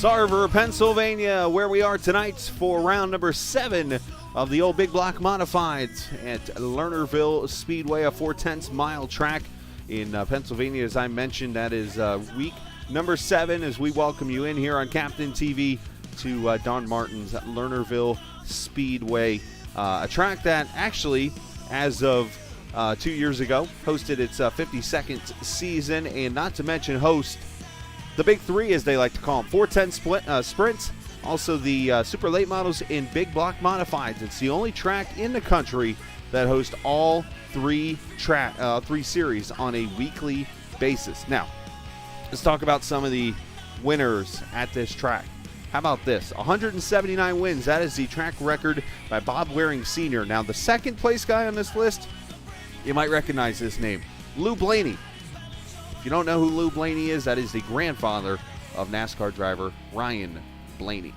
Sarver, Pennsylvania, where we are tonight for round number 7 of the old Big Block Modifieds at Lernerville Speedway, a 4/10 mile track in Pennsylvania. As I mentioned, that is week number 7 as we welcome you in here on Captain TV to Don Martin's Lernerville Speedway, a track that actually, as of 2 years ago, hosted its 52nd season, and not to mention host the Big Three, as they like to call them, 410 sprints, also the super late models in Big Block Modifieds. It's the only track in the country that hosts all three series on a weekly basis. Now, let's talk about some of the winners at this track. How about this? 179 wins. That is the track record by Bob Waring Sr. Now, the second place guy on this list, you might recognize this name, Lou Blaney. If you don't know who Lou Blaney is, that is the grandfather of NASCAR driver Ryan Blaney.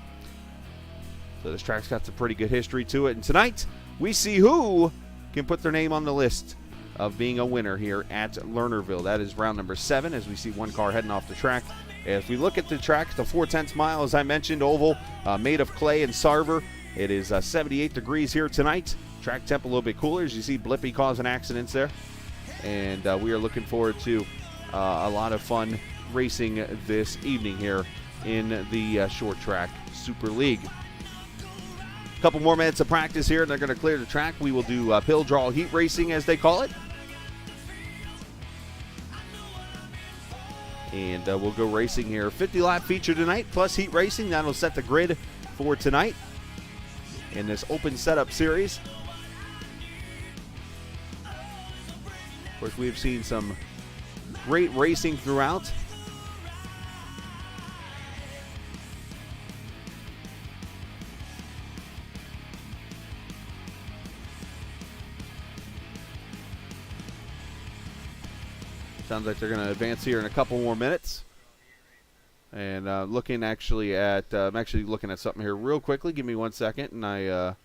So this track's got some pretty good history to it. And tonight, we see who can put their name on the list of being a winner here at Lernerville. That is round number 7, as we see one car heading off the track. As we look at the track, the 4/10 mile, as I mentioned, oval, made of clay and Sarver. It is 78 degrees here tonight. Track temp a little bit cooler, as you see Blippi causing accidents there. And we are looking forward to a lot of fun racing this evening here in the Short Track Super League. A couple more minutes of practice here, and they're going to clear the track. We will do pill draw heat racing, as they call it. And we'll go racing here. 50-lap feature tonight, plus heat racing. That'll set the grid for tonight in this open setup series. Of course, we've seen some great racing throughout. Sounds like they're going to advance here in a couple more minutes. And looking actually at, I'm actually looking at something here real quickly. Give me 1 second, and I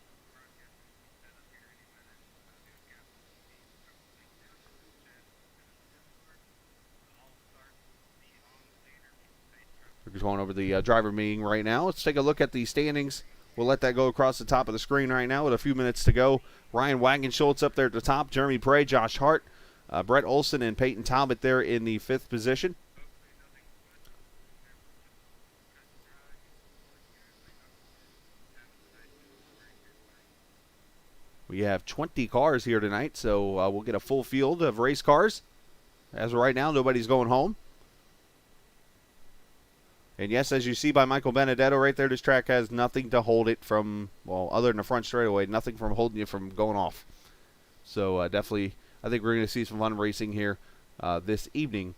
we're going over the driver meeting right now. Let's take a look at the standings. We'll let that go across the top of the screen right now with a few minutes to go. Ryan Wagenschultz up there at the top. Jeremy Prey, Josh Hart, Brett Olson, and Peyton Talbot there in the 5th position. We have 20 cars here tonight, so we'll get a full field of race cars. As of right now, nobody's going home. And yes, as you see by Michael Benedetto right there, this track has nothing to hold it from, well, other than the front straightaway, nothing from holding you from going off. So definitely, I think we're going to see some fun racing here this evening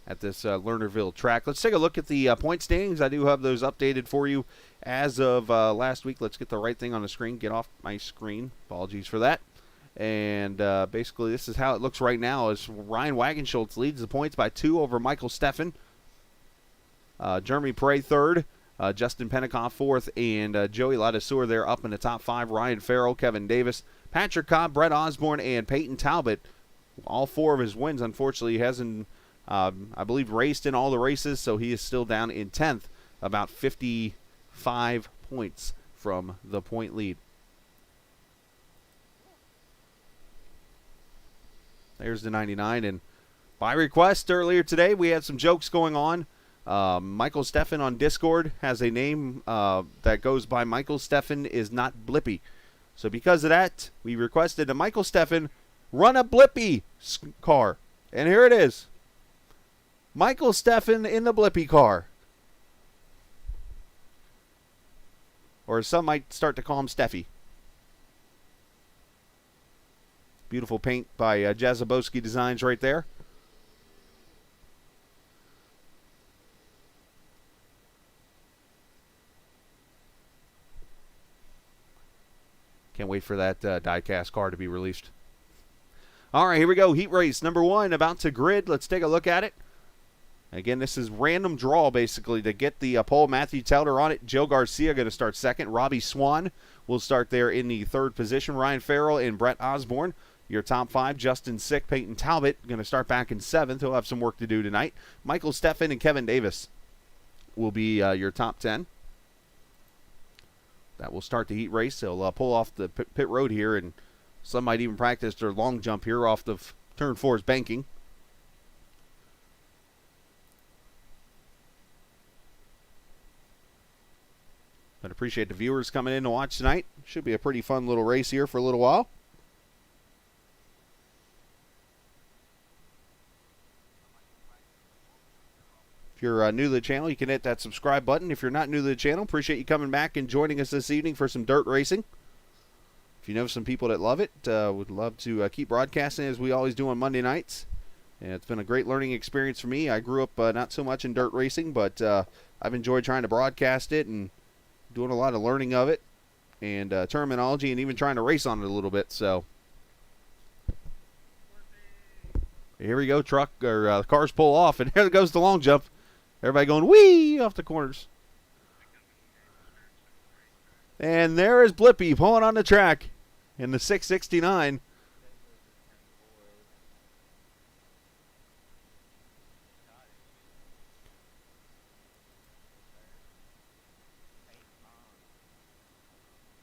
at this Lernerville track. Let's take a look at the point standings. I do have those updated for you as of last week. Let's get the right thing on the screen. Get off my screen. Apologies for that. And basically, this is how it looks right now. As Ryan Wagenschultz leads the points by 2 over Michael Steffen. Jeremy Prey 3rd, Justin Pennicoff 4th, and Joey Ladesseur there up in the top 5. Ryan Farrell, Kevin Davis, Patrick Cobb, Brett Osborne, and Peyton Talbot. All 4 of his wins, unfortunately, he hasn't, I believe, raced in all the races, so he is still down in 10th, about 55 points from the point lead. There's the 99, and by request earlier today, we had some jokes going on. Michael Steffen on Discord has a name that goes by Michael Steffen is not Blippi. So because of that, we requested a Michael Steffen run a Blippi car. And here it is. Michael Steffen in the Blippi car. Or some might start to call him Steffi. Beautiful paint by Jazabowski Designs right there. Can't wait for that die-cast car to be released. All right, here we go. Heat race number 1 about to grid. Let's take a look at it. Again, this is random draw, basically, to get the pole. Matthew Telder on it. Joe Garcia going to start 2nd. Robbie Swan will start there in the 3rd position. Ryan Farrell and Brett Osborne, your top 5. Justin Sick, Peyton Talbot going to start back in 7th. He'll have some work to do tonight. Michael Steffen and Kevin Davis will be your top 10. That will start the heat race. They'll pull off the pit road here, and some might even practice their long jump here off the turn 4's banking. But appreciate the viewers coming in to watch tonight. Should be a pretty fun little race here for a little while. If you're new to the channel, you can hit that subscribe button. If you're not new to the channel, appreciate you coming back and joining us this evening for some dirt racing. If you know some people that love it, would love to keep broadcasting as we always do on Monday nights. And it's been a great learning experience for me. I grew up not so much in dirt racing, but I've enjoyed trying to broadcast it and doing a lot of learning of it and terminology and even trying to race on it a little bit. So here we go, cars pull off, and there goes the long jump. Everybody going whee off the corners. And there is Blippy pulling on the track in the 669.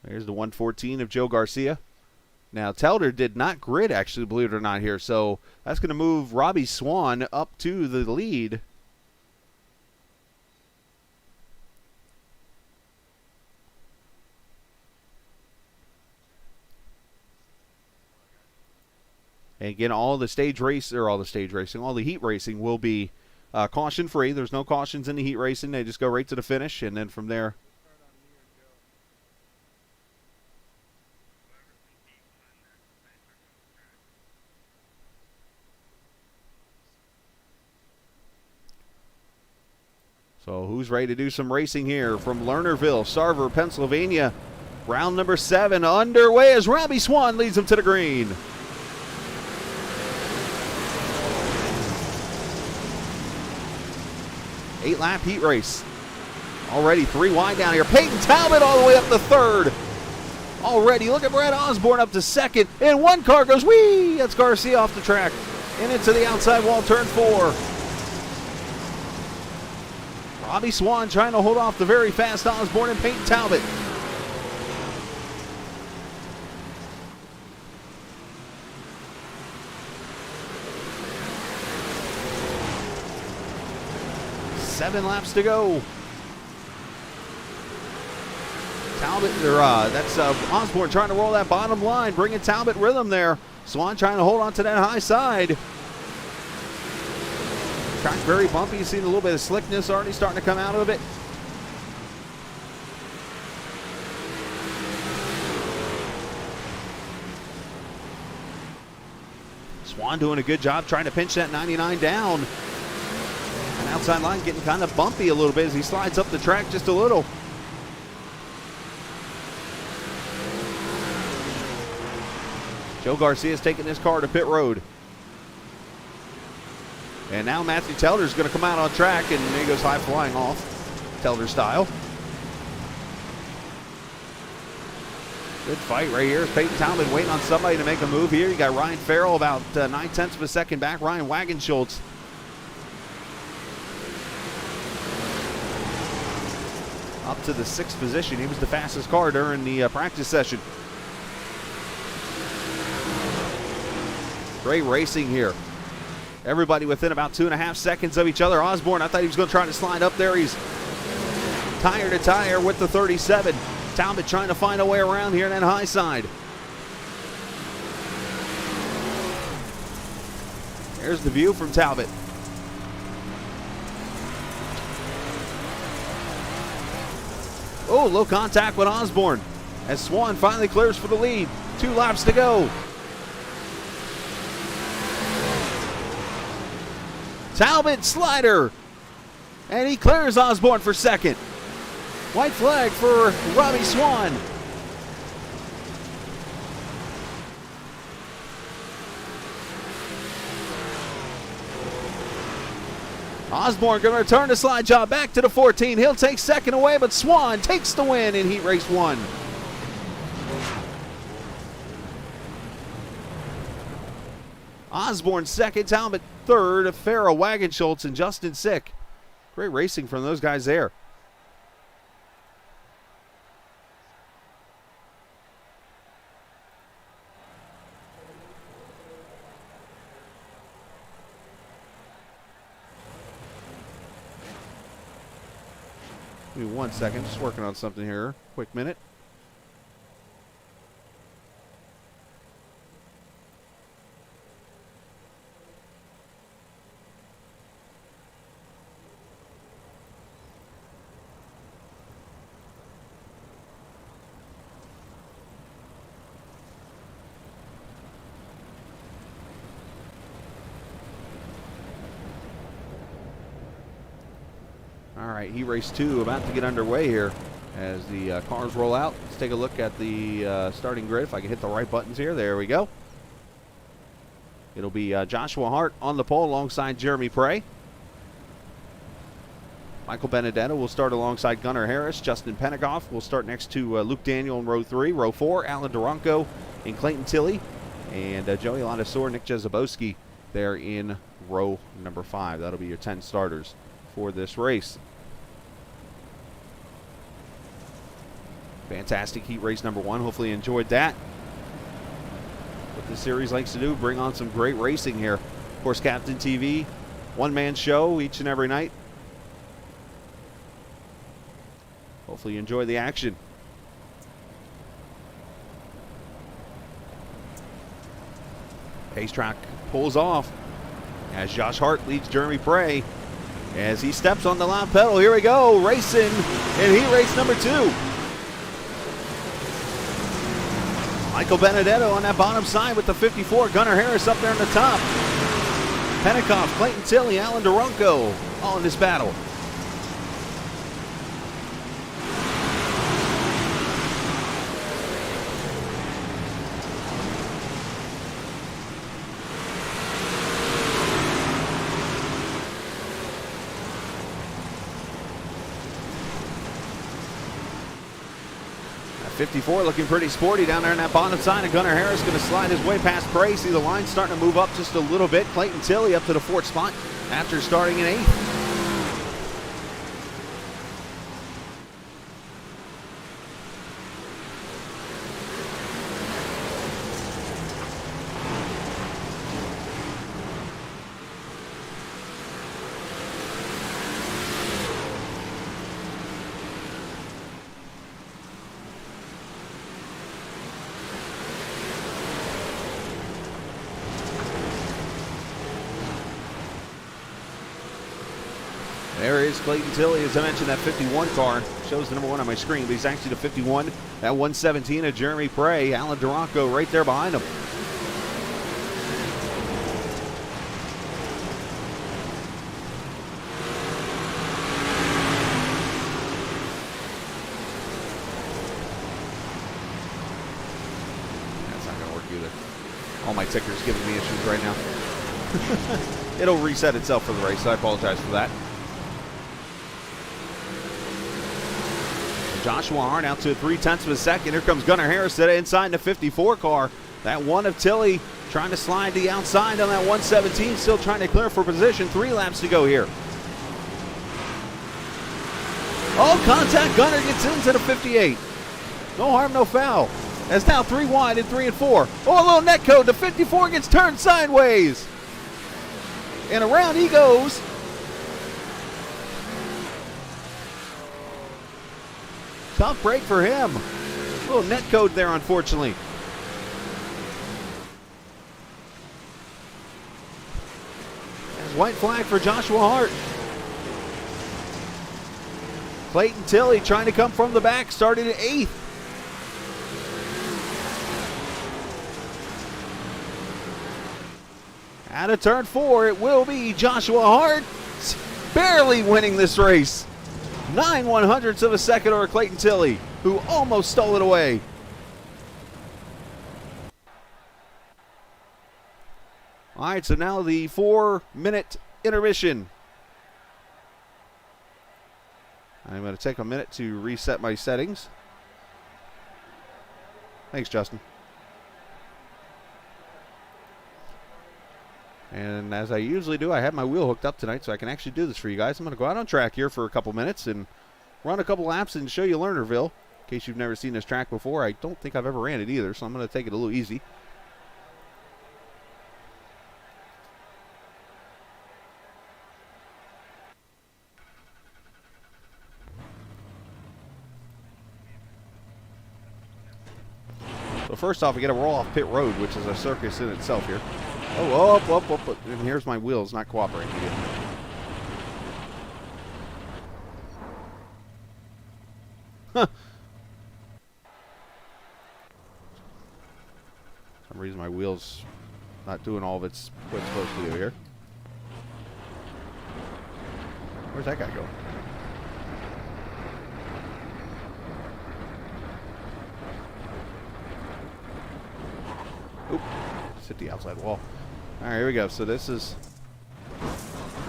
There's the 114 of Joe Garcia. Now, Telder did not grid, actually, believe it or not, here. So that's going to move Robbie Swan up to the lead. And again, all the heat racing will be caution-free. There's no cautions in the heat racing. They just go right to the finish, and then from there. So who's ready to do some racing here from Lernerville, Sarver, Pennsylvania? Round number 7 underway as Robbie Swan leads them to the green. 8-lap heat race. Already 3 wide down here. Peyton Talbot all the way up to 3rd. Already, look at Brad Osborne up to 2nd. And one car goes, whee! That's Garcia off the track. And into the outside wall, turn 4. Robbie Swan trying to hold off the very fast Osborne and Peyton Talbot. Seven laps to go. Talbot, that's Osborne trying to roll that bottom line, bringing Talbot with him there. Swan trying to hold on to that high side. Track very bumpy. You see a little bit of slickness already starting to come out of it. Swan doing a good job trying to pinch that 99 down. And outside line getting kind of bumpy a little bit as he slides up the track just a little. Joe Garcia is taking this car to pit road. And now Matthew Telder's going to come out on track, and there he goes high flying off, Telder style. Good fight right here. Peyton Talbot waiting on somebody to make a move here. You got Ryan Farrell about 9/10 of a second back. Ryan Wagenschultz up to the 6th position. He was the fastest car during the practice session. Great racing here. Everybody within about 2.5 seconds of each other. Osborne, I thought he was going to try to slide up there. He's tire to tire with the 37. Talbot trying to find a way around here on that high side. There's the view from Talbot. Oh, low contact with Osborne as Swan finally clears for the lead. 2 laps to go. Talbot slider, and he clears Osborne for 2nd. White flag for Robbie Swan. Osborne going to return the slide job back to the 14. He'll take 2nd away, but Swan takes the win in Heat Race 1. Osborne 2nd, Talbot 3rd, Farrell, Wagenschultz, and Justin Sick Great racing from those guys there. Give me 1 second, just working on something here. Quick minute. All right, heat race 2 about to get underway here as the cars roll out. Let's take a look at the starting grid. If I can hit the right buttons here. There we go. It'll be Joshua Hart on the pole alongside Jeremy Prey. Michael Benedetto will start alongside Gunnar Harris. Justin Penikoff will start next to Luke Daniel in row 3. Row 4, Alan Duranko and Clayton Tilley. And Joey Ladasor, Nick Jezebowski there in row number 5. That'll be your 10 starters for this race. Fantastic heat race number 1. Hopefully you enjoyed that. What this series likes to do, bring on some great racing here. Of course, Captain TV, one-man show each and every night. Hopefully you enjoy the action. Pace track pulls off as Josh Hart leads Jeremy Prey. As he steps on the lap pedal, here we go, racing in heat race number 2. Michael Benedetto on that bottom side with the 54. Gunnar Harris up there on the top. Penikoff, Clayton Tilley, Alan Duranko all in this battle. That 54 looking pretty sporty down there in that bottom side. And Gunnar Harris going to slide his way past Prey. See the line starting to move up just a little bit. Clayton Tilley up to the 4th spot after starting in 8th. There is Clayton Tilley, as I mentioned, that 51 car. Shows the number 1 on my screen, but he's actually the 51. That 117 of Jeremy Prey. Alan Duranko right there behind him. That's not going to work either. All my ticker's giving me issues right now. It'll reset itself for the race, so I apologize for that. Joshua Hart out to 0.3 of a second. Here comes Gunnar Harris inside the 54 car. That 1 of Tilley trying to slide the outside on that 117. Still trying to clear for position. 3 laps to go here. All contact. Gunnar gets into the 58. No harm, no foul. As now 3 wide and 3 and 4. Oh, a little net code. The 54 gets turned sideways. And around he goes. Tough break for him. A little net code there, unfortunately. There's white flag for Joshua Hart. Clayton Tilley trying to come from the back, started at 8th. Out of turn 4, it will be Joshua Hart barely winning this race. 9/100ths of a second over Clayton Tilley, who almost stole it away. All right, so now the 4-minute intermission. I'm going to take a minute to reset my settings. Thanks, Justin. And as I usually do, I have my wheel hooked up tonight so I can actually do this for you guys. I'm going to go out on track here for a couple minutes and run a couple laps and show you Lernerville. In case you've never seen this track before, I don't think I've ever ran it either, so I'm going to take it a little easy. So first off, we got to roll off pit road, which is a circus in itself here. Oh, up. And here's my wheels not cooperating again. Huh. For some reason my wheel's not doing all of what it's supposed to do here. Where's that guy go? Oop. Just hit the outside wall. All right, here we go. So this is,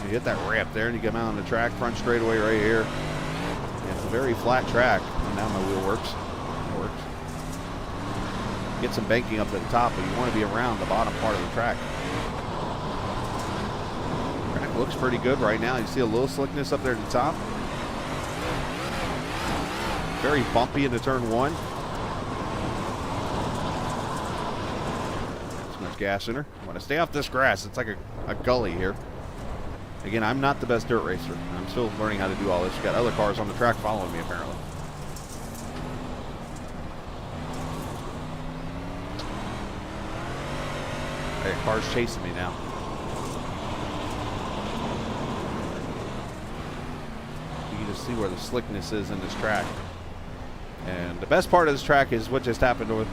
you hit that ramp there and you come out on the track, front straightaway right here. And it's a very flat track. And now my wheel works. It works. Get some banking up at the top, but you want to be around the bottom part of the track. Track looks pretty good right now. You see a little slickness up there at the top. Very bumpy into turn one. Gas in her. I want to stay off this grass. It's like a gully here. Again, I'm not the best dirt racer. I'm still learning how to do all this. We've got other cars on the track following me, apparently. Hey, car's chasing me now. You can just see where the slickness is in this track. And the best part of this track is what just happened with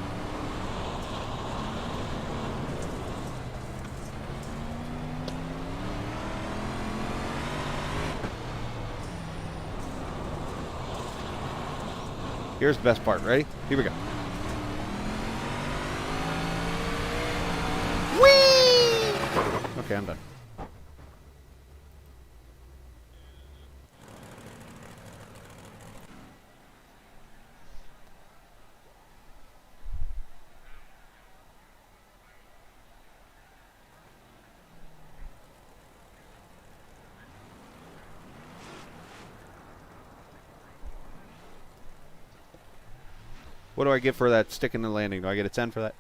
Here's the best part. Ready? Here we go. Whee! Okay, I'm done. What do I get for that stick in the landing? Do I get a 10 for that?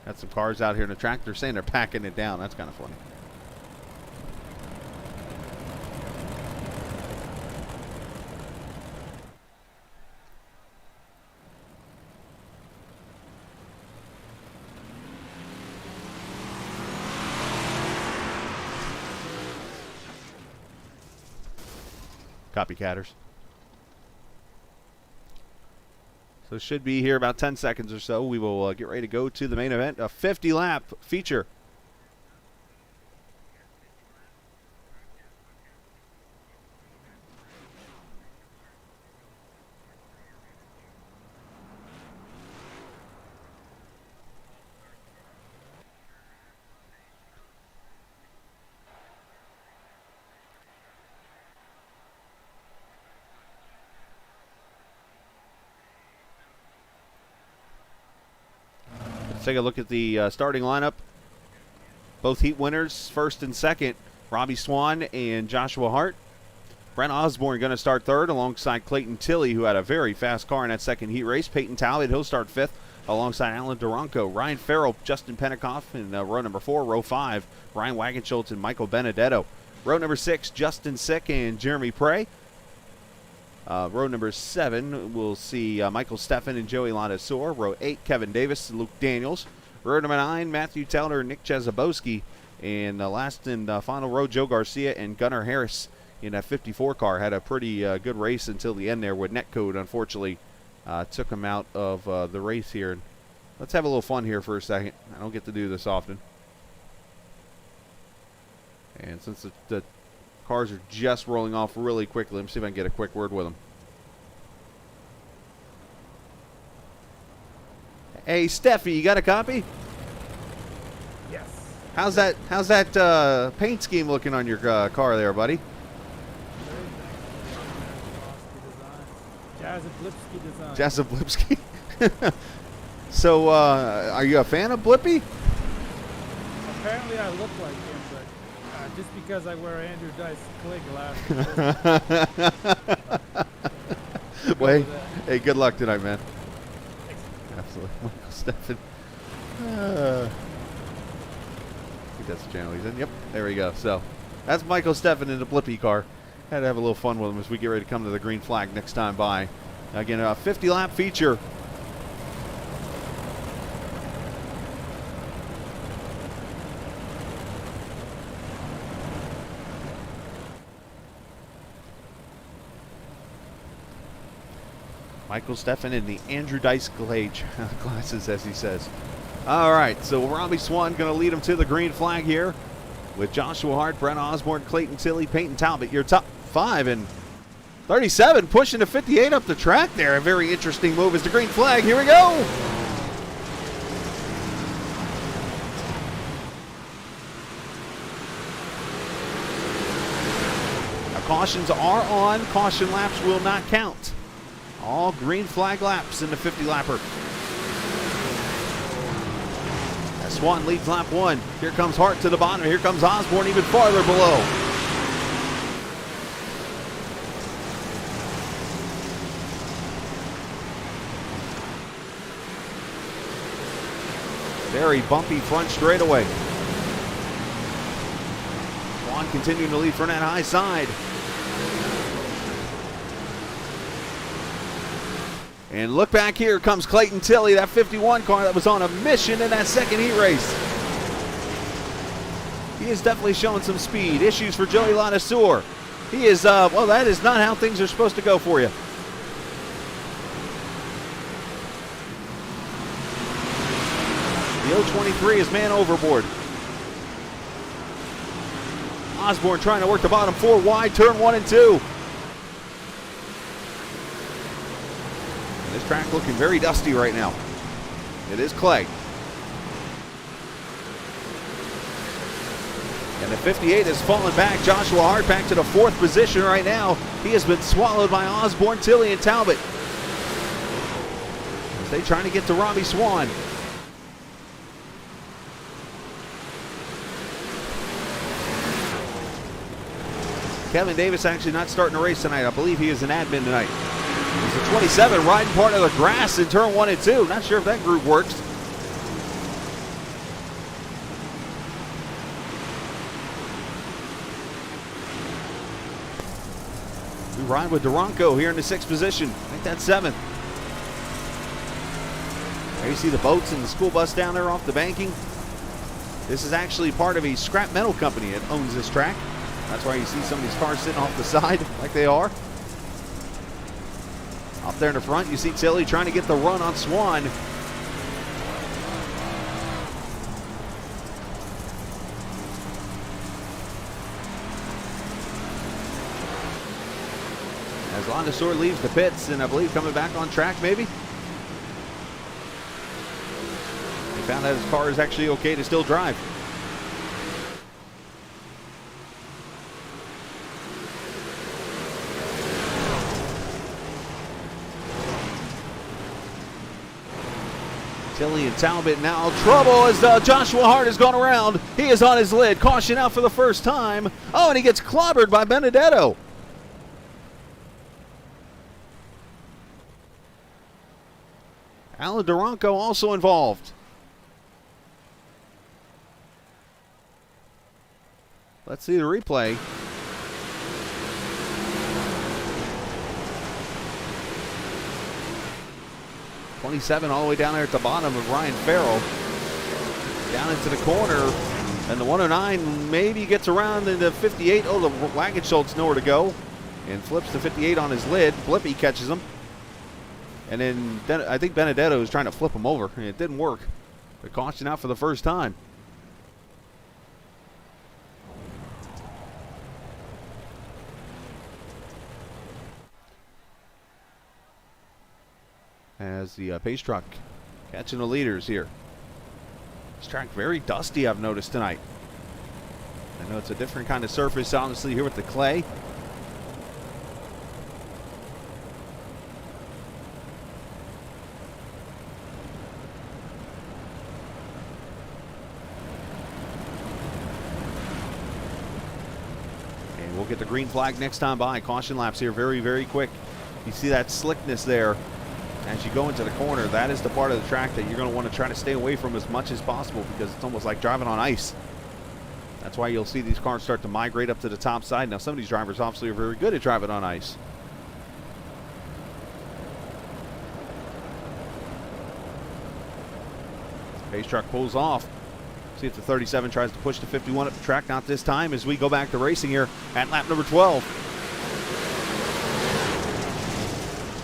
Got some cars out here in the track. They're saying they're packing it down. That's kind of funny. Copycatters. So should be here about 10 seconds or so. We will get ready to go to the main event, a 50-lap feature. Take a look at the starting lineup. Both heat winners, first and second, Robbie Swan and Joshua Hart. Brent Osborne going to start third alongside Clayton Tilley, who had a very fast car in that second heat race. Peyton Talbot, he'll start fifth alongside Alan Duranco. Ryan Farrell, Justin Pentecoff in row number 4. Row 5, Ryan Wagenschultz and Michael Benedetto. Row number 6, Justin Sick and Jeremy Prey. Row number 7, we'll see Michael Steffen and Joey Ladessor. Row 8, Kevin Davis and Luke Daniels. Row number 9, Matthew Teller and Nick Chezabowski. And last and final row, Joe Garcia and Gunnar Harris in that 54 car. Had a pretty good race until the end there with Netcode, unfortunately, took him out of the race here. Let's have a little fun here for a second. I don't get to do this often. And since the Cars are just rolling off really quickly. Let me see if I can get a quick word with them. Hey, Steffi, you got a copy? Yes. How's that paint scheme looking on your car there, buddy? Jazablipsky design. So, are you a fan of Blippi? Apparently I look like him, but just because I wear Andrew Dice Clay glasses. Well, hey, good luck tonight, man. Absolutely. Michael Steffen. I think that's the channel he's in. Yep, there we go. So, that's Michael Steffen in the Blippi car. Had to have a little fun with him as we get ready to come to the green flag next time by. Again, a 50-lap feature. Michael Steffen in the Andrew Dice Clay glasses, as he says. All right, so Robbie Swan going to lead him to the green flag here with Joshua Hart, Brent Osborne, Clayton Tilley, Peyton Talbot. Your top 5 and 37 pushing to 58 up the track there. A very interesting move as the green flag. Here we go. Now, cautions are on. Caution laps will not count. All green flag laps in the 50-lapper. As Swan leads lap 1. Here comes Hart to the bottom. Here comes Osborne even farther below. Very bumpy front straightaway. Swan continuing to lead from that high side. And look back, here comes Clayton Tilley, that 51 car that was on a mission in that second heat race. He is definitely showing some speed. Issues for Joey Lanasseur. He is, well, that is not how things are supposed to go for you. The 023 is man overboard. Osborne trying to work the bottom 4 wide, turn 1 and 2. This track looking very dusty right now. It is clay. And the 58 has fallen back. Joshua Hart back to the 4th position right now. He has been swallowed by Osborne, Tilley, and Talbot. As they trying to get to Robbie Swan. Kevin Davis actually not starting a race tonight. I believe he is an admin tonight. There's the 27 riding part of the grass in turn 1 and 2. Not sure if that group works. We ride with Duranco here in the 6th position. I think that's 7th. There you see the boats and the school bus down there off the banking. This is actually part of a scrap metal company that owns this track. That's why you see some of these cars sitting off the side like they are. Up there in the front, you see Tilley trying to get the run on Swan. As Lanasseur leaves the pits, and I believe coming back on track maybe. He found out his car is actually okay to still drive. Tilley and Talbot now trouble as Joshua Hart has gone around. He is on his lid. Caution out for the first time. Oh, and he gets clobbered by Benedetto. Alan Duranco also involved. Let's see the replay. '27 all the way down there at the bottom of Ryan Farrell. Down into the corner. And the 109 maybe gets around into 58. Oh, the Wagenschultz nowhere to go. And flips the 58 on his lid. Blippi catches him. And then I think Benedetto was trying to flip him over. And it didn't work. But caution out for the first time. as the pace truck catching the leaders here. This track very dusty, I've noticed tonight. I know it's a different kind of surface, honestly, here with the clay. And we'll get the green flag next time by. Caution laps here very, very quick. You see that slickness there as you go into the corner. That is the part of the track that you're going to want to try to stay away from as much as possible, because it's almost like driving on ice. That's why you'll see these cars start to migrate up to the top side. Now, some of these drivers obviously are very good at driving on ice. Pace truck pulls off. See if the 37 tries to push the 51 up the track. Not this time, as we go back to racing here at lap number 12.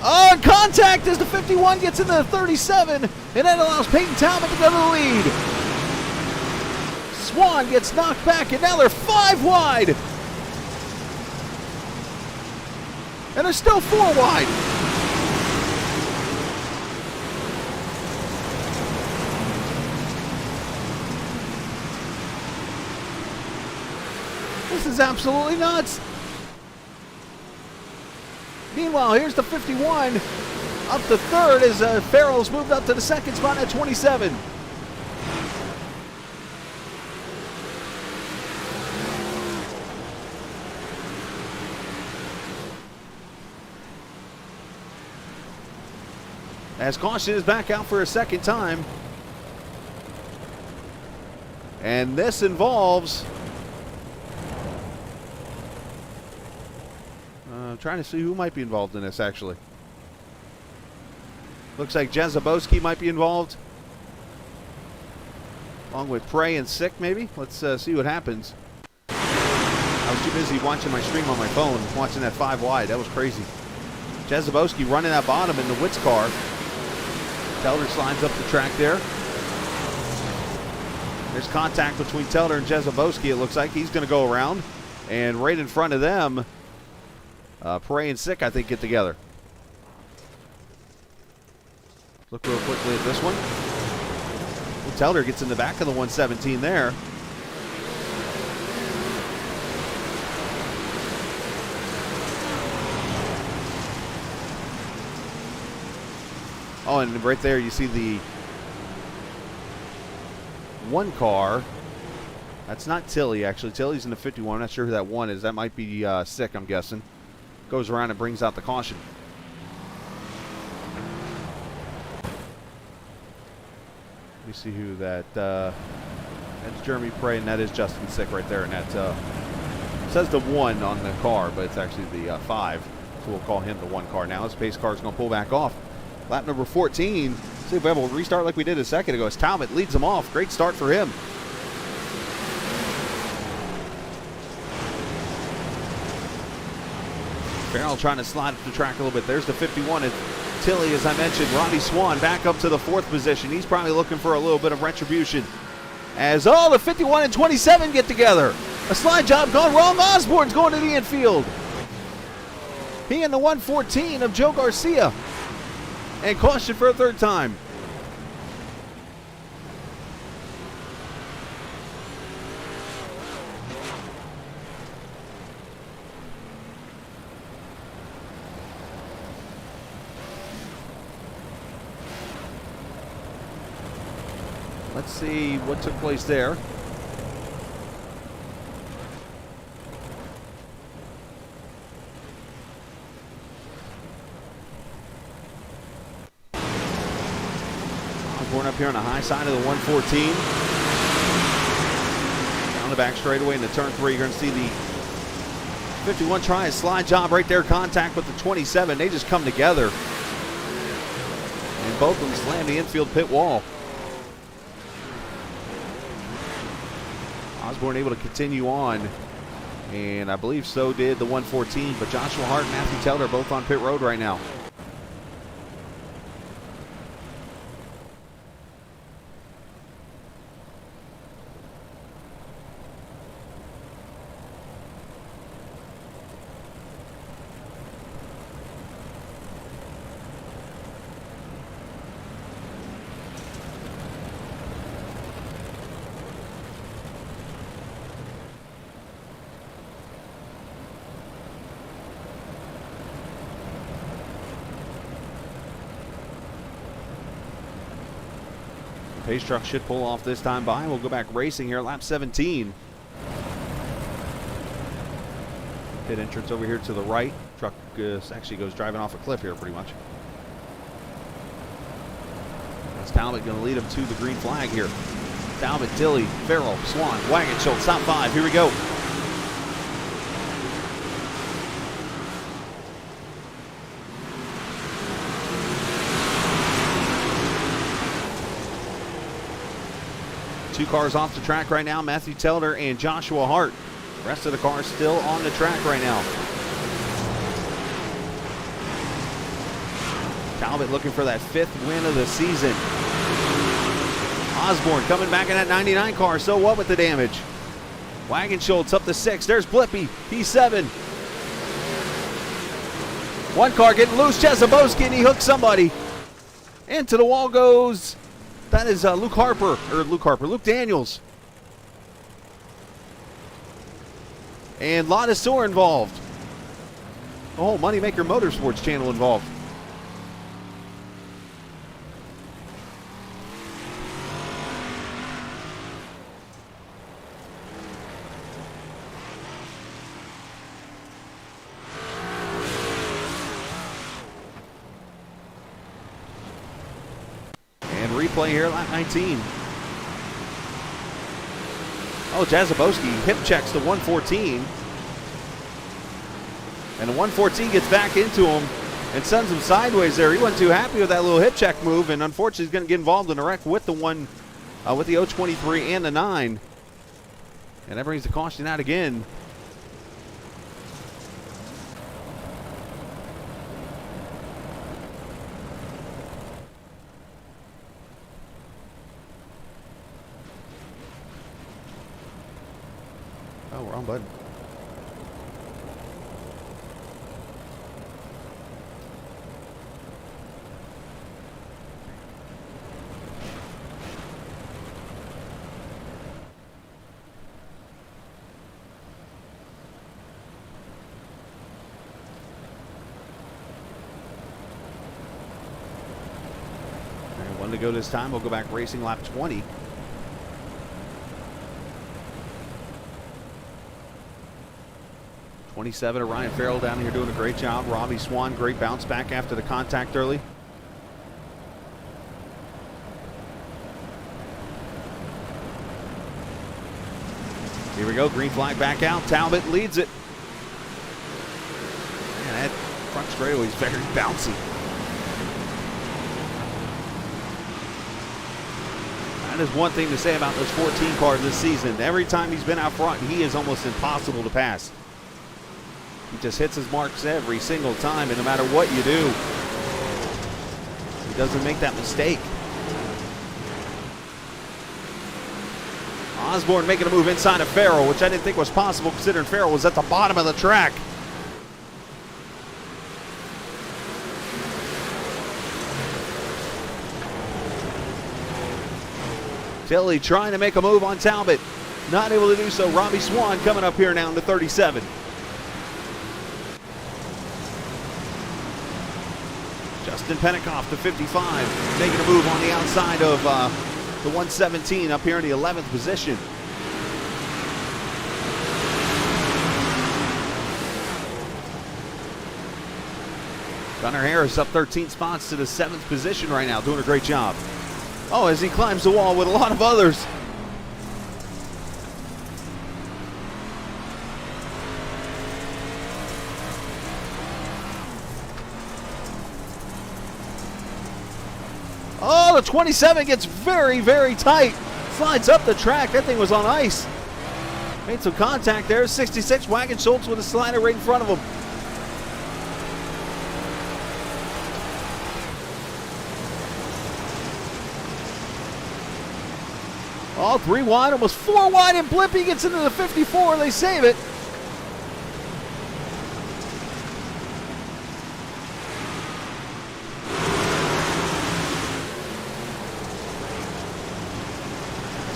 Oh, and contact as the 51 gets into the 37, and that allows Peyton Talbot to go to the lead. Swan gets knocked back, and now they're 5 wide. And they're still 4 wide. This is absolutely nuts. Meanwhile, here's the 51 up to third as Farrell's moved up to the second spot at 27. As caution is back out for a second time. And this involves... I'm trying to see who might be involved in this, actually. Looks like Jezebowski might be involved, along with Prey and Sick, maybe. Let's see what happens. I was too busy watching my stream on my phone, watching that 5 wide. That was crazy. Jezebowski running that bottom in the Witts car. Telder slides up the track there. There's contact between Telder and Jezebowski. It looks like he's going to go around. And right in front of them, Prey and Sick, I think, get together. Look real quickly at this one. Well, Telder gets in the back of the 117 there. Oh, and right there you see the 1 car. That's not Tilly, actually. Tilly's in the 51. I'm not sure who that 1 is. That might be Sick, I'm guessing. Goes around and brings out the caution. Let me see who that... that's Jeremy Prey, and that is Justin Sick right there. And that says the 1 on the car, but it's actually the 5. So we'll call him the 1 car now. This pace car is going to pull back off. Lap number 14. See if we have a restart like we did a second ago. As Talbot leads them off. Great start for him. Farrell trying to slide up the track a little bit. There's the 51. And Tilly, as I mentioned, Ronnie Swan back up to the 4th position. He's probably looking for a little bit of retribution. As the 51 and 27 get together. A slide job gone wrong. Osborne's going to the infield. He and the 114 of Joe Garcia. And caution for a 3rd time. Let's see what took place there. Osborne up here on the high side of the 114. Down the back straightaway into turn 3. You're going to see the 51 try a slide job right there. Contact with the 27. They just come together. And both of them slam the infield pit wall. Osborne able to continue on, and I believe so did the 114, but Joshua Hart and Matthew Telder are both on pit road right now. Pace truck should pull off this time by. We'll go back racing here, lap 17. Pit entrance over here to the right. Truck actually goes driving off a cliff here pretty much. That's Talbot going to lead him to the green flag here. Talbot, Tilley, Farrell, Swan, Wagon, Schultz, top 5. Here we go. Two cars off the track right now, Matthew Telder and Joshua Hart. The rest of the cars still on the track right now. Talbot looking for that 5th win of the season. Osborne coming back in that 99 car, so what with the damage? Wagon Schultz up to 6, there's Blippy, P7. One car getting loose, Jezebowski, and he hooks somebody. Into the wall goes... That is Luke Daniels. And Lotta Soar involved. The whole Moneymaker Motorsports channel involved. Replay here, lap 19. Oh, Jazabowski hip checks the 114. And the 114 gets back into him and sends him sideways there. He wasn't too happy with that little hip check move, and unfortunately he's going to get involved in a wreck with the with the 023 and the 9. And that brings the caution out again. Oh, wrong button. One to go this time. We'll go back racing lap 20. '27 of Ryan Farrell down here doing a great job. Robbie Swan, great bounce back after the contact early. Here we go, green flag back out. Talbot leads it. Man, that front straightaway is very bouncy. That is one thing to say about those 14 cars this season. Every time he's been out front, he is almost impossible to pass. He just hits his marks every single time, and no matter what you do, he doesn't make that mistake. Osborne making a move inside of Farrell, which I didn't think was possible considering Farrell was at the bottom of the track. Tilley trying to make a move on Talbot. Not able to do so. Robbie Swan coming up here now in the 37. Justin Pentecoff to 55, making a move on the outside of the 117 up here in the 11th position. Gunnar Harris up 13 spots to the 7th position right now, doing a great job. Oh, as he climbs the wall with a lot of others. Oh, the 27 gets very, very tight. Slides up the track. That thing was on ice. Made some contact there. 66, Wagon Schultz with a slider right in front of him. Oh, 3 wide, almost 4 wide, and Blippy gets into the 54. They save it.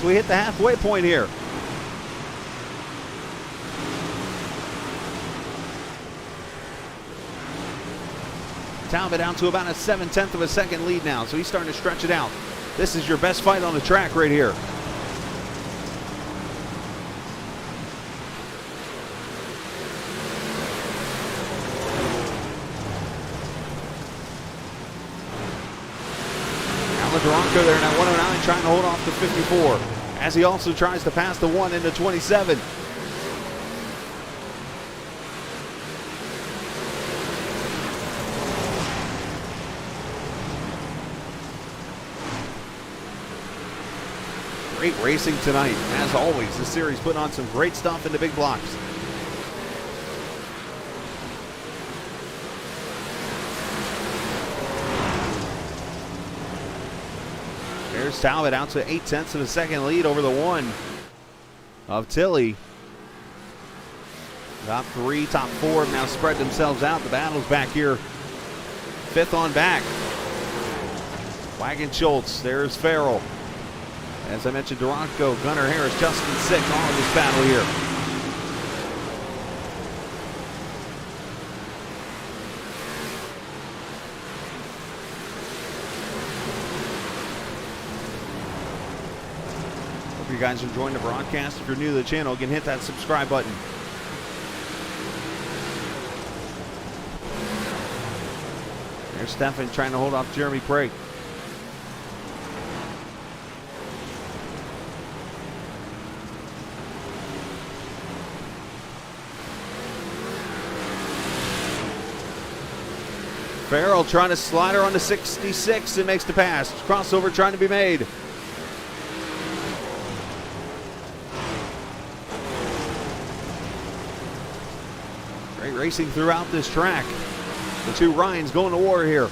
So we hit the halfway point here. Talbot down to about a 7/10 of a second lead now, so he's starting to stretch it out. This is your best fight on the track right here. Duranko there in that 109 trying to hold off the 54 as he also tries to pass the 1 into 27. Great racing tonight. As always, the series putting on some great stuff in the big blocks. There's Talbot out to 0.8 of a second lead over the 1 of Tilly. Top 3, top 4 have now spread themselves out. The battle's back here. 5th on back. Wagon Schultz. There's Farrell. As I mentioned, Duranko, Gunnar Harris, Justin Sick, all in this battle here. Hope you guys are enjoying the broadcast. If you're new to the channel, you can hit that subscribe button. There's Stefan trying to hold off Jeremy Craig. Farrell trying to slide her on the 66 and makes the pass. Crossover trying to be made. Great racing throughout this track. The two Ryans going to war here.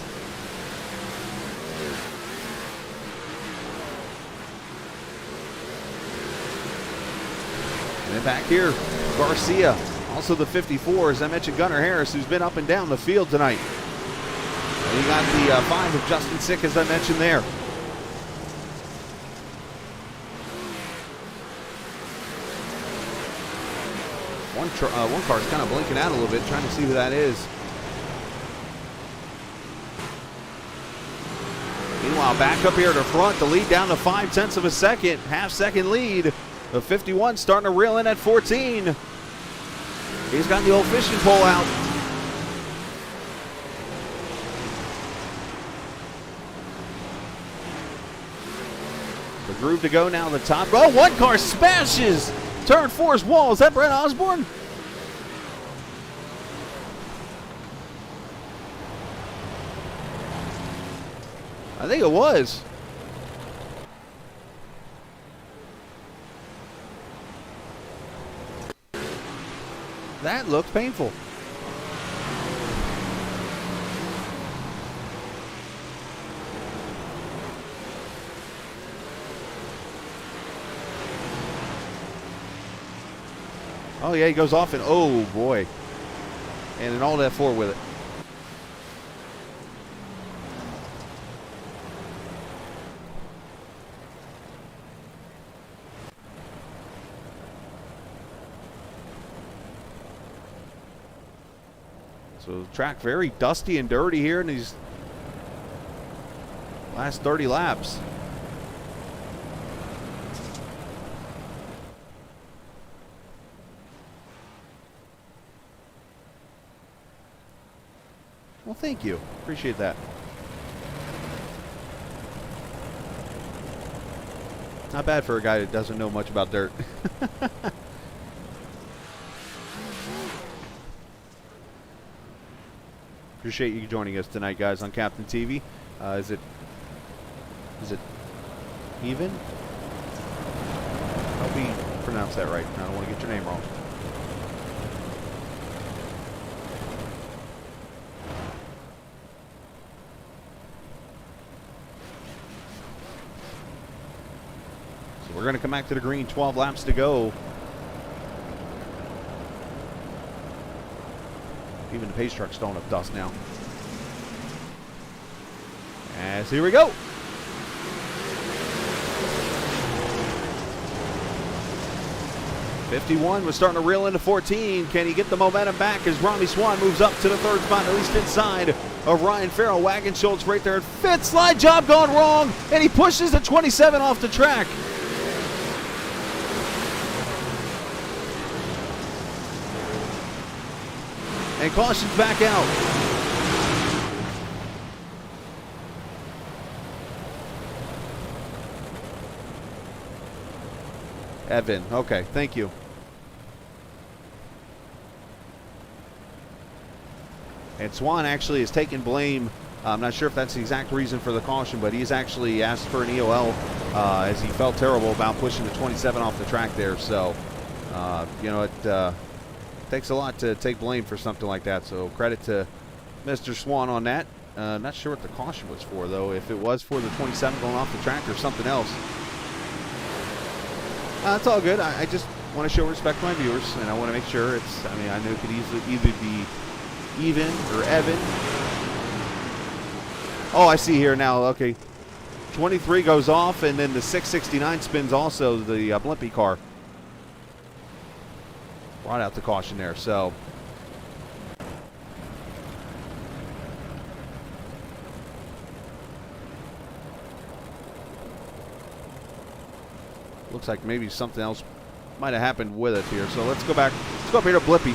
And then back here, Garcia. Also the 54, as I mentioned, Gunnar Harris, who's been up and down the field tonight. And you got the 5 of Justin Sick, as I mentioned there. One car is kind of blinking out a little bit, trying to see who that is. Meanwhile, back up here to the front, the lead down to 0.5 of a second. Half-second lead. The 51 starting to reel in at 14. He's got the old fishing pole out. The groove to go now to the top. Oh, one car smashes turn 4's wall. Is that Brett Osborne? I think it was. That looked painful. Oh yeah, he goes off and oh boy. And an all F4 with it. So the track very dusty and dirty here in these last 30 laps. Well, thank you. Appreciate that. Not bad for a guy that doesn't know much about dirt. Appreciate you joining us tonight, guys, on Captain TV. Is it even? Help me pronounce that right. I don't want to get your name wrong. So we're going to come back to the green. 12 laps to go. Even the pace truck's throwing up dust now. As here we go. '51 was starting to reel into 14. Can he get the momentum back as Rami Swan moves up to the third spot, at least inside of Ryan Farrell. Wagon Schultz right there. Fifth slide job gone wrong, and he pushes the 27 off the track. And caution's back out. Evan, okay, thank you. And Swan actually is taking blame. I'm not sure if that's the exact reason for the caution, but he's actually asked for an EOL as he felt terrible about pushing the 27 off the track there. So, you know, it takes a lot to take blame for something like that. So credit to Mr. Swan on that. Not sure what the caution was for, though, if it was for the 27 going off the track or something else. It's all good. I just want to show respect to my viewers, and I want to make sure it's, I mean, I know it could easily either be even or Evan. Oh, I see here now. Okay. 23 goes off, and then the 669 spins also the Blimpie car. Brought out the caution there, so. Looks like maybe something else might have happened with it here. So let's go back. Let's go up here to Blippy.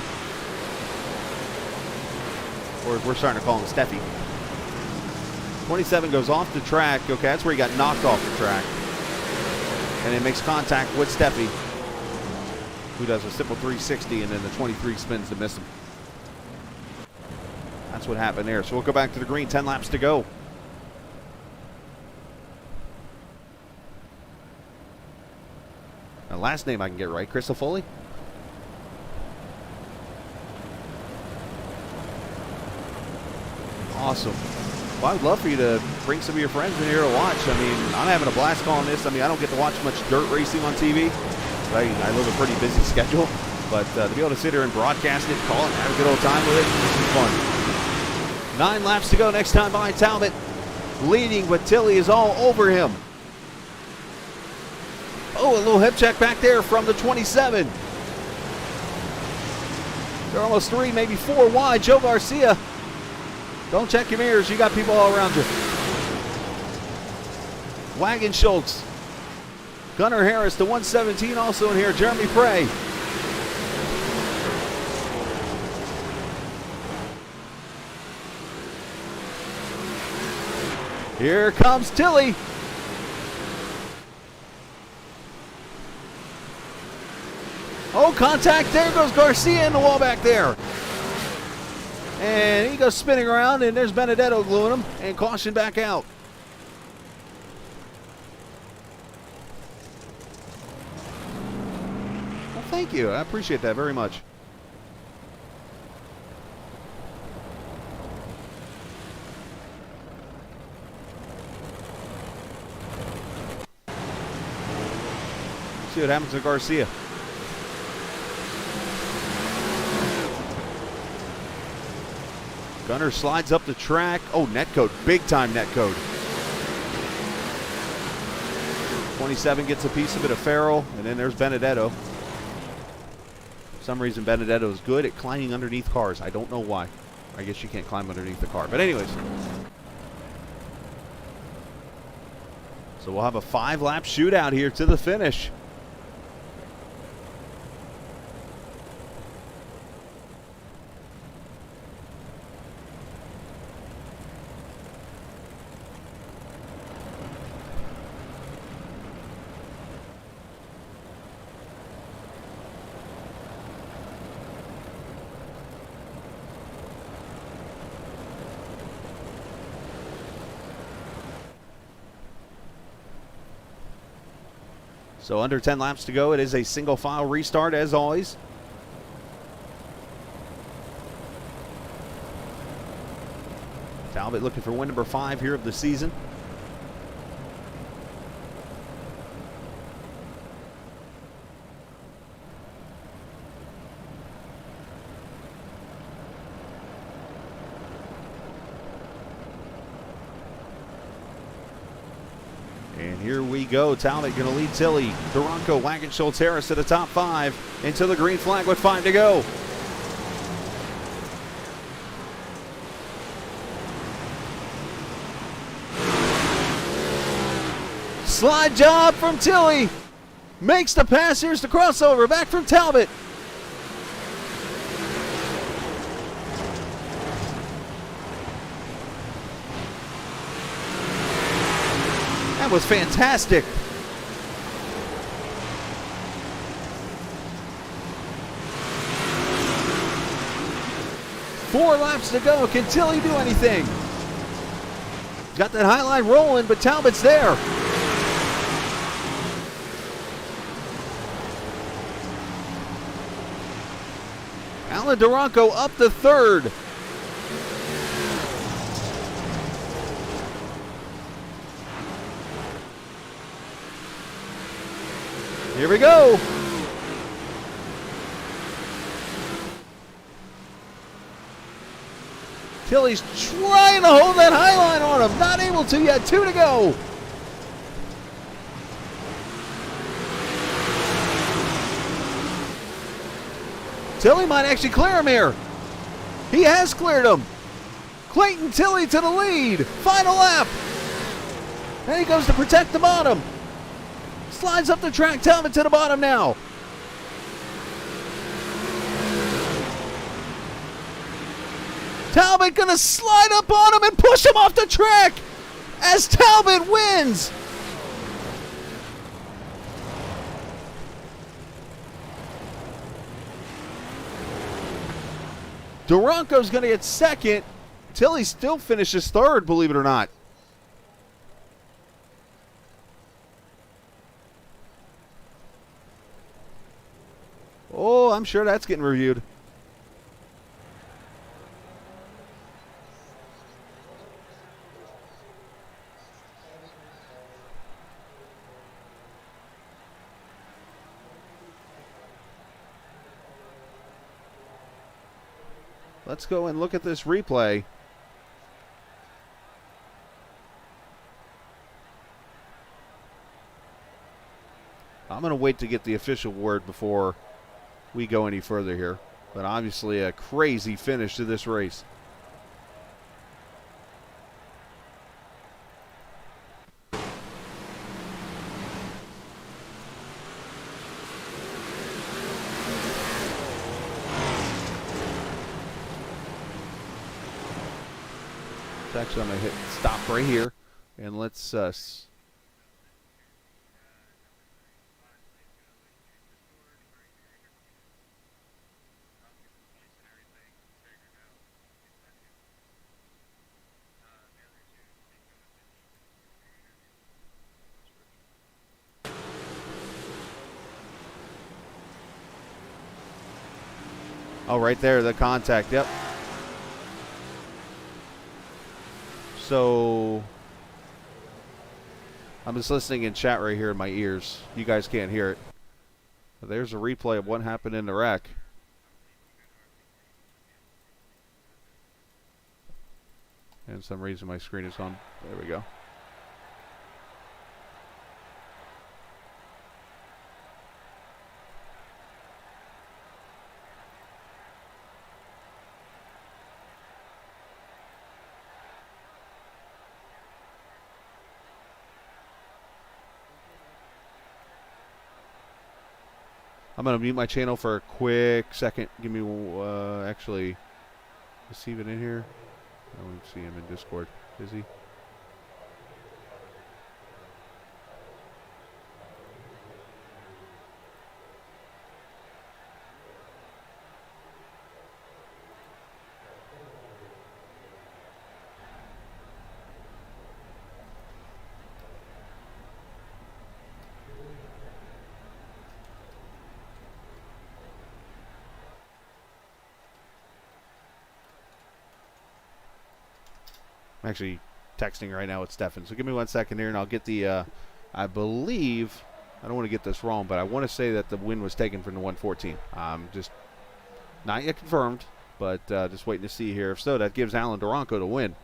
Or we're starting to call him Steffi. 27 goes off the track. Okay, that's where he got knocked off the track. And it makes contact with Steffi, who does a simple 360, and then the 23 spins to miss him. That's what happened there. So we'll go back to the green. 10 laps to go. Now, last name I can get right, Crystal Foley. Awesome. Well, I would love for you to bring some of your friends in here to watch. I mean, I'm having a blast calling this. I mean, I don't get to watch much dirt racing on TV. I live a pretty busy schedule. But to be able to sit here and broadcast it, call it, have a good old time with it, this is fun. 9 laps to go. Next time by Talbot leading, but Tilly is all over him. Oh, a little hip check back there from the 27. They're almost 3, maybe 4 wide. Joe Garcia. Don't check your mirrors. You got people all around you. Wagon Schultz. Gunnar Harris, the 117 also in here. Jeremy Prey. Here comes Tilly. Oh, contact. There goes Garcia in the wall back there. And he goes spinning around, and there's Benedetto gluing him, and caution back out. Well, thank you. I appreciate that very much. See what happens to Garcia. Gunner slides up the track. Oh, netcode. Big time netcode. 27 gets a piece of it of Farrell, and then there's Benedetto. For some reason, Benedetto is good at climbing underneath cars. I don't know why. I guess you can't climb underneath the car. But anyways. So we'll have a 5-lap shootout here to the finish. So under 10 laps to go. It is a single file restart as always. Talbot looking for win number 5 here of the season. And here we go. Talbot going to lead Tilly. Duranko, Wagon, Schultz, Harris to the top 5. Into the green flag with 5 to go. Slide job from Tilly. Makes the pass. Here's the crossover. Back from Talbot. That was fantastic. Four laps to go. Can Tilly do anything? Got that high line rolling, but Talbot's there. Alan Duranko up to third. Here we go. Tilly's trying to hold that high line on him. Not able to yet. 2 to go. Tilly might actually clear him here. He has cleared him. Clayton Tilly to the lead. Final lap. And he goes to protect the bottom. Slides up the track. Talbot to the bottom now. Talbot gonna slide up on him and push him off the track as Talbot wins. Duranko's gonna get second. Tilly still finishes third, believe it or not. Oh, I'm sure that's getting reviewed. Let's go and look at this replay. I'm going to wait to get the official word before we go any further here. But obviously a crazy finish to this race. Actually, I'm going to hit stop right here, and let's oh, right there, the contact, yep. So I'm just listening in chat right here in my ears. You guys can't hear it. But there's a replay of what happened in the wreck. And some reason my screen is on. There we go. I'm going to mute my channel for a quick second. Give me, actually, is he even in here? I don't see him in Discord. Is he? I'm actually texting right now with Stefan. So give me 1 second here and I'll get the, I believe, I don't want to get this wrong, but I want to say that the win was taken from the 114. Just not yet confirmed, but just waiting to see here. If so, that gives Alan Duranko the win.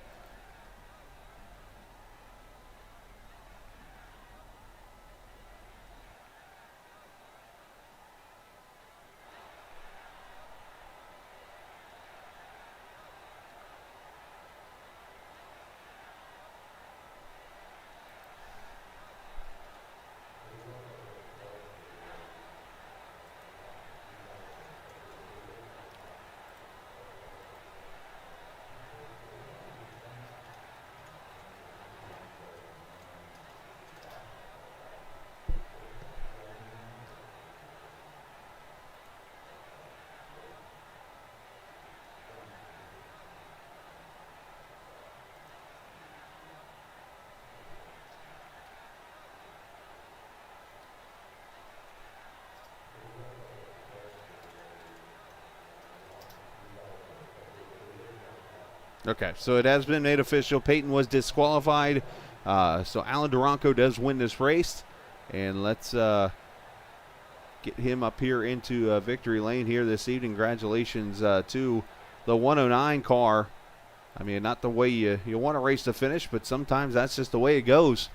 Okay, so it has been made official. Peyton was disqualified. So Alan Duranco does win this race. And let's get him up here into victory lane here this evening. Congratulations to the 109 car. I mean, not the way you want to race to finish, but sometimes that's just the way it goes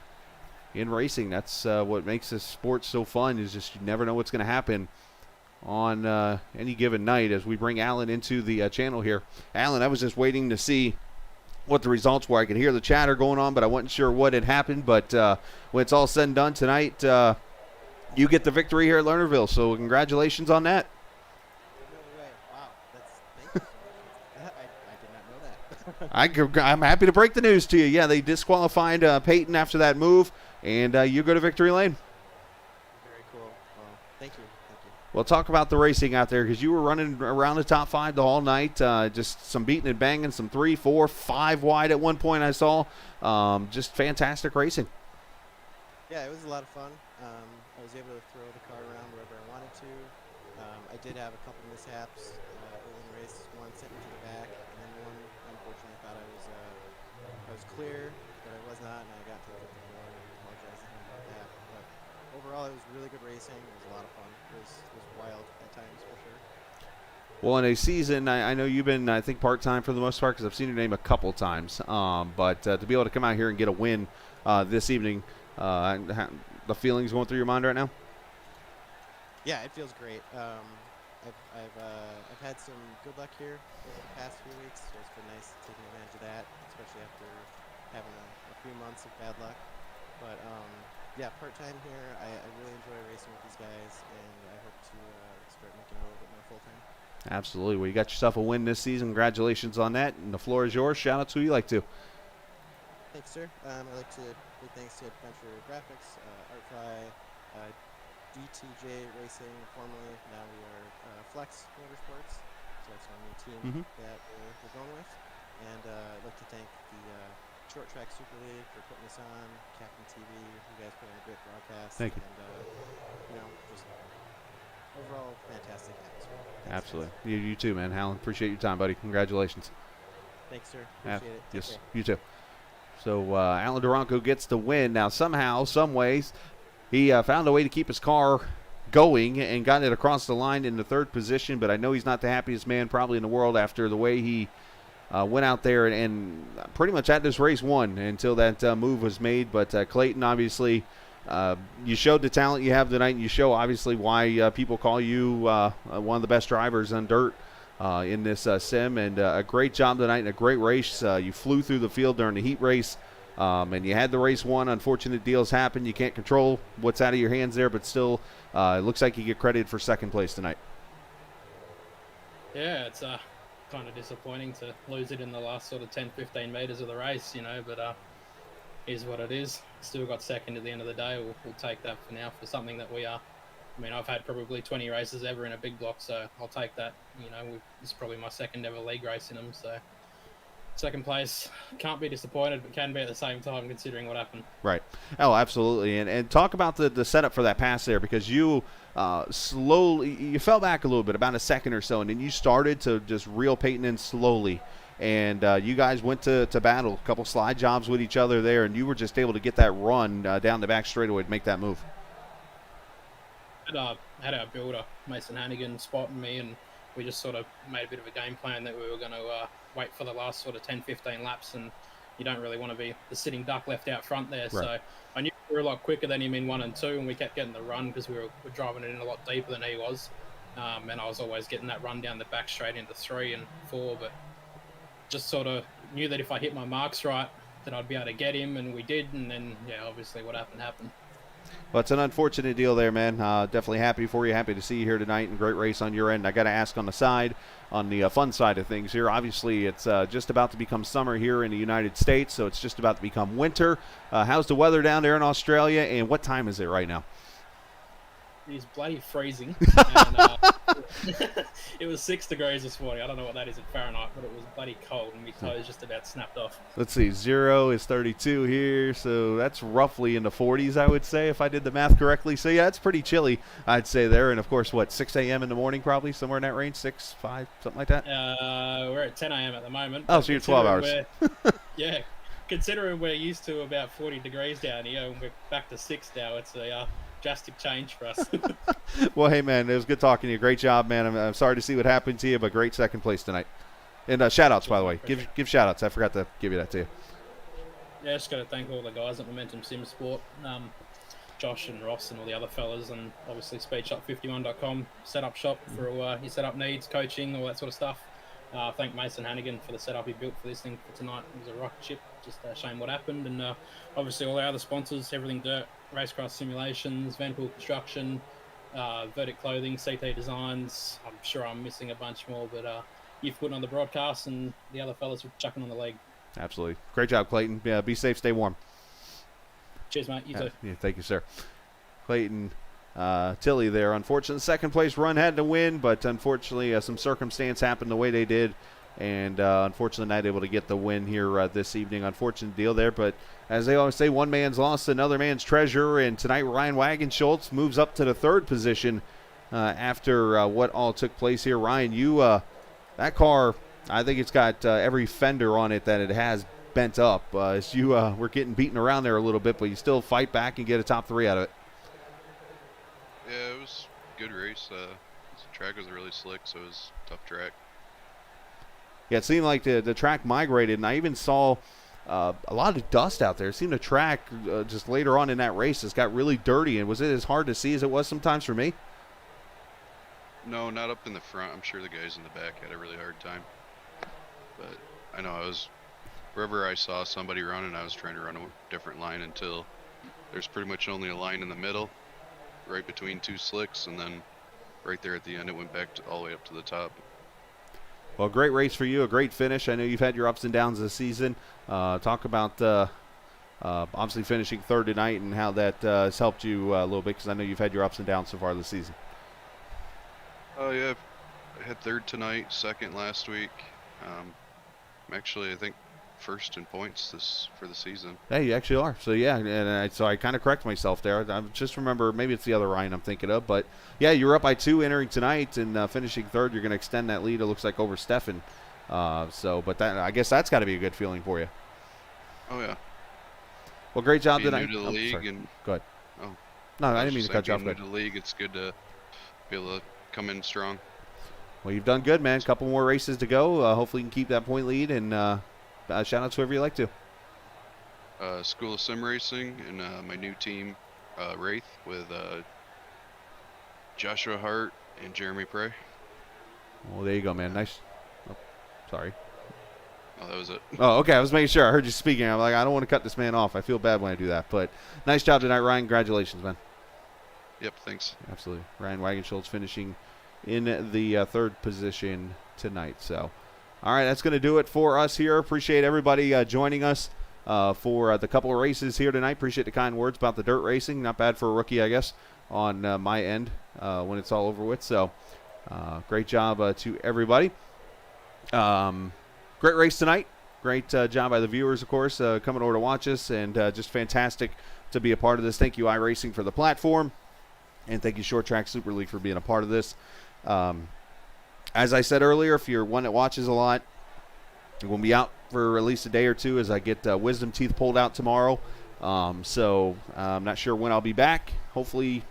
in racing. That's what makes this sport so fun, is just you never know what's going to happen on any given night. As we bring Alan into the channel here. Alan, I was just waiting to see what the results were. I could hear the chatter going on, but I wasn't sure what had happened. But when it's all said and done tonight, you get the victory here at Lernerville. So congratulations on that. No way. Wow. Thank you so much. I did not know that. I'm happy to break the news to you. Yeah, they disqualified Peyton after that move, and you go to victory lane. Very cool. Well, thank you. Thank you. Well, talk about the racing out there, because you were running around the top 5 the whole night. Just some beating and banging, some 3, 4, 5 wide at one point I saw. Just fantastic racing. Yeah, it was a lot of fun. I was able to throw the car around wherever I wanted to. I did have a couple mishaps early in the race. One sent me to the back, and then one, unfortunately, I thought I was clear, but I was not, and I got to the 54. I apologize to him about that. But overall, it was really good racing. It was a lot of fun. It was wild at times, for sure. Well, in a season, I know you've been, I think, part-time for the most part, because I've seen your name a couple times. But to be able to come out here and get a win this evening, the feelings going through your mind right now? Yeah, it feels great. I've had some good luck here over the past few weeks, so it's been nice taking advantage of that, especially after having a few months of bad luck. But yeah, part-time here, I really enjoy racing with these guys, and I hope to start making it a little bit more full-time. Absolutely. Well, you got yourself a win this season. Congratulations on that, and the floor is yours. Shout out to who you like to. Thanks, sir. I'd like to big thanks to Adventure Graphics, Artfly, DTJ Racing, formerly. Now we are Flex Motorsports. So that's our new team that we're going with. And I'd like to thank the Short Track Super League for putting this on, Captain TV. You guys put on a great broadcast. Thank you. And, just overall fantastic atmosphere. Thanks, Absolutely. guys. You too, man. Alan, appreciate your time, buddy. Congratulations. Thanks, sir. Appreciate it. Take Yes, care. you too. So Alan Duranco gets the win. Now, somehow, some ways, he found a way to keep his car going and got it across the line in the 3rd position, but I know he's not the happiest man probably in the world after the way he went out there and pretty much had this race won until that move was made. But Clayton, obviously, you showed the talent you have tonight, and you show, obviously, why people call you one of the best drivers on dirt in this sim. And a great job tonight and a great race. You flew through the field during the heat race. And you had the race won. Unfortunate deals happen. You can't control what's out of your hands there, but still, it looks like you get credited for 2nd place tonight. Yeah, it's kind of disappointing to lose it in the last sort of 10-15 meters of the race, but is what it is. Still got 2nd at the end of the day. We'll take that for now for something that we are. I mean, I've had probably 20 races ever in a big block, so I'll take that. It's probably my 2nd ever league race in them, so 2nd place. Can't be disappointed, but can be at the same time considering what happened. Right. Oh, absolutely. And talk about the setup for that pass there, because you slowly, you fell back a little bit, about a second or so, and then you started to just reel Peyton in slowly. And you guys went to battle, a couple slide jobs with each other there, and you were just able to get that run down the back straightaway to make that move. Had our builder, Mason Hannigan, spotting me, and we just sort of made a bit of a game plan that we were going to wait for the last sort of 10-15 laps, and you don't really want to be the sitting duck left out front there. Right. So I knew we were a lot quicker than him in 1 and 2, and we kept getting the run because we were driving it in a lot deeper than he was. And I was always getting that run down the back straight into 3 and 4, but just sort of knew that if I hit my marks right, that I'd be able to get him, and we did, and then, yeah, obviously what happened. Well, it's an unfortunate deal there, man. Definitely happy for you. Happy to see you here tonight, and great race on your end. I got to ask on the side, on the fun side of things here. Obviously, it's just about to become summer here in the United States, so it's just about to become winter. How's the weather down there in Australia, and what time is it right now? is bloody freezing. And, it was 6 degrees this morning. I don't know what that is in Fahrenheit, but it was bloody cold, and my toes just about snapped off. Let's see, 0 is 32 here, so that's roughly in the 40s, I would say, if I did the math correctly. So, yeah, it's pretty chilly, I'd say there. And, of course, 6 a.m. in the morning probably, somewhere in that range, 6, 5, something like that? We're at 10 a.m. at the moment. Oh, so you're 12 hours. Yeah, considering we're used to about 40 degrees down here, and we're back to 6 now, it's a drastic change for us. Well, hey, man, it was good talking to you. Great job, man. I'm sorry to see what happened to you, but great second place tonight. And shout-outs, by the way. Give shout-outs. I forgot to give you that, to you. Yeah, just got to thank all the guys at Momentum Sim Sport, Josh and Ross and all the other fellas, and obviously speedshop51.com, setup shop for all your setup needs, coaching, all that sort of stuff. Thank Mason Hannigan for the setup he built for this thing for tonight. It was a rocket ship, just a shame what happened. And obviously all our other sponsors, Everything Dirt, Racecross Simulations, Vanpool Construction, Verdict Clothing, CT Designs. I'm sure I'm missing a bunch more, but you've put on the broadcast and the other fellas were chucking on the leg. Absolutely. Great job, Clayton. Yeah, be safe, stay warm. Cheers, mate. You too. Yeah, thank you, sir. Clayton Tilley there. Unfortunately, second place run had to win, but unfortunately some circumstance happened the way they did, and unfortunately not able to get the win here this evening. Unfortunate deal there, but as they always say, one man's lost, another man's treasure, and tonight Ryan Wagenschultz moves up to the third position after what all took place here. Ryan, you that car, I think it's got every fender on it that it has bent up. As you were getting beaten around there a little bit, but you still fight back and get a top 3 out of it. Yeah, it was a good race. The track was really slick, so it was a tough track. Yeah, it seemed like the track migrated, and I even saw a lot of dust out there. It seemed the track just later on in that race just got really dirty. And was it as hard to see as it was sometimes for me? No, not up in the front. I'm sure the guys in the back had a really hard time. But I know wherever I saw somebody running, I was trying to run a different line until there's pretty much only a line in the middle, right between 2 slicks, and then right there at the end it went back all the way up to the top. Well, great race for you, a great finish. I know you've had your ups and downs this season. Talk about obviously finishing third tonight and how that has helped you a little bit, because I know you've had your ups and downs so far this season. Oh yeah, I had third tonight, second last week. I'm actually, I think, first in points for the season. Hey, you actually are. So yeah, and so I kind of correct myself there. I just remember maybe it's the other Ryan I'm thinking of, but yeah, you're up by 2 entering tonight and finishing third. You're going to extend that lead. It looks like over Stefan. But I guess that's got to be a good feeling for you. Oh yeah. Well, great job tonight. New to the league and go ahead. Oh. No, I didn't mean to cut you off. New to the league, it's good to be able to come in strong. Well, you've done good, man. A couple more races to go. Hopefully you can keep that point lead, and shout out to whoever you like to. School of Sim Racing and my new team, Wraith, with Joshua Hart and Jeremy Prey. Well, there you go, man. Nice. Oh, sorry. Oh, that was it. Oh, okay. I was making sure. I heard you speaking. I'm like, I don't want to cut this man off. I feel bad when I do that. But nice job tonight, Ryan. Congratulations, man. Yep, thanks. Absolutely. Ryan Wagenschultz finishing in the third position tonight. So, all right, that's going to do it for us here. Appreciate everybody joining us for the couple of races here tonight. Appreciate the kind words about the dirt racing. Not bad for a rookie, I guess, on my end when it's all over with. So, great job to everybody. Great race tonight. Great job by the viewers, of course, coming over to watch us, and just fantastic to be a part of this. Thank you, iRacing, for the platform, and thank you, Short Track Super League, for being a part of this. As I said earlier, if you're one that watches a lot, we'll be out for at least a day or two as I get wisdom teeth pulled out tomorrow. So I'm not sure when I'll be back. Hopefully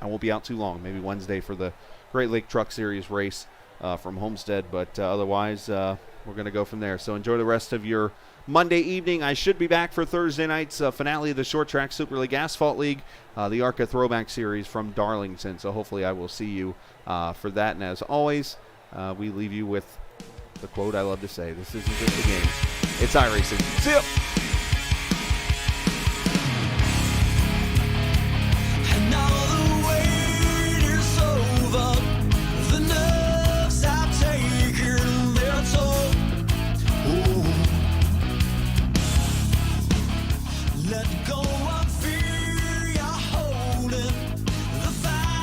I won't be out too long. Maybe Wednesday for the Great Lake Truck Series race from Homestead. But otherwise, we're going to go from there. So enjoy the rest of your Monday evening. I should be back for Thursday night's finale of the Short Track Super League Asphalt League, the ARCA Throwback Series from Darlington. So hopefully I will see you for that. And as always, we leave you with the quote I love to say: this isn't just a game, it's iRacing. See ya! Let go of fear, you're holding the fire.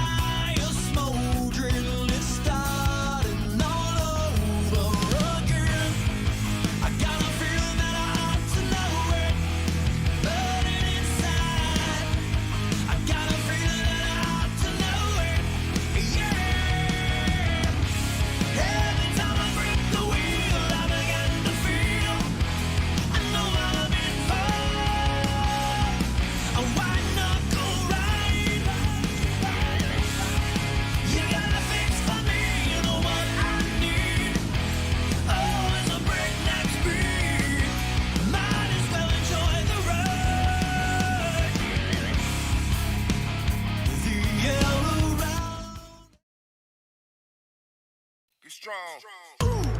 strong.